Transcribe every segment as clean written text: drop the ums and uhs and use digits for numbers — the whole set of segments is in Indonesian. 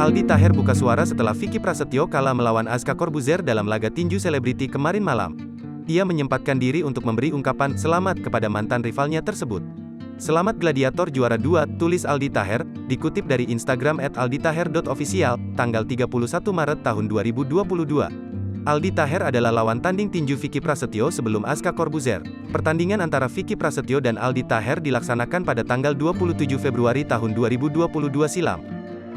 Aldi Taher buka suara setelah Vicky Prasetyo kalah melawan Aska Corbuzier dalam laga tinju selebriti kemarin malam. Ia menyempatkan diri untuk memberi ungkapan selamat kepada mantan rivalnya tersebut. "Selamat Gladiator juara 2, tulis Aldi Taher, dikutip dari Instagram @alditaher.official, tanggal 31 Maret tahun 2022. Aldi Taher adalah lawan tanding tinju Vicky Prasetyo sebelum Aska Corbuzier. Pertandingan antara Vicky Prasetyo dan Aldi Taher dilaksanakan pada tanggal 27 Februari tahun 2022 silam.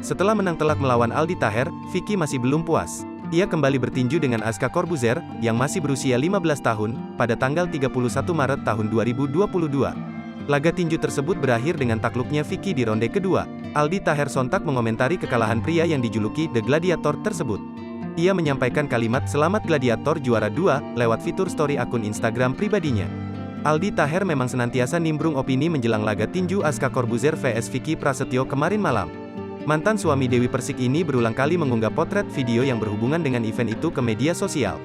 Setelah menang telak melawan Aldi Taher, Vicky masih belum puas. Ia kembali bertinju dengan Aska Corbuzier, yang masih berusia 15 tahun, pada tanggal 31 Maret tahun 2022. Laga tinju tersebut berakhir dengan takluknya Vicky di ronde kedua. Aldi Taher sontak mengomentari kekalahan pria yang dijuluki The Gladiator tersebut. Ia menyampaikan kalimat "Selamat Gladiator juara 2" lewat fitur story akun Instagram pribadinya. Aldi Taher memang senantiasa nimbrung opini menjelang laga tinju Aska Corbuzier vs Vicky Prasetyo kemarin malam. Mantan suami Dewi Persik ini berulang kali mengunggah potret video yang berhubungan dengan event itu ke media sosial.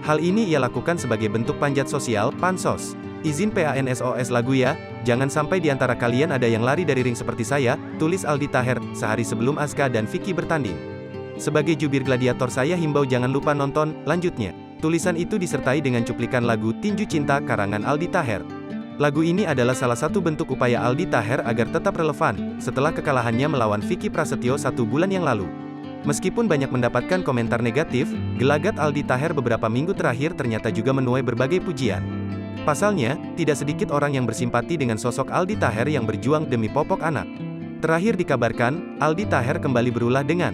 Hal ini ia lakukan sebagai bentuk panjat sosial, pansos. "Izin PANSOS lagu ya, jangan sampai di antara kalian ada yang lari dari ring seperti saya," tulis Aldi Taher, sehari sebelum Aska dan Vicky bertanding. "Sebagai jubir gladiator saya himbau jangan lupa nonton," lanjutnya. Tulisan itu disertai dengan cuplikan lagu Tinju Cinta karangan Aldi Taher. Lagu ini adalah salah satu bentuk upaya Aldi Taher agar tetap relevan, setelah kekalahannya melawan Vicky Prasetyo 1 bulan yang lalu. Meskipun banyak mendapatkan komentar negatif, gelagat Aldi Taher beberapa minggu terakhir ternyata juga menuai berbagai pujian. Pasalnya, tidak sedikit orang yang bersimpati dengan sosok Aldi Taher yang berjuang demi popok anak. Terakhir dikabarkan, Aldi Taher kembali berulah dengan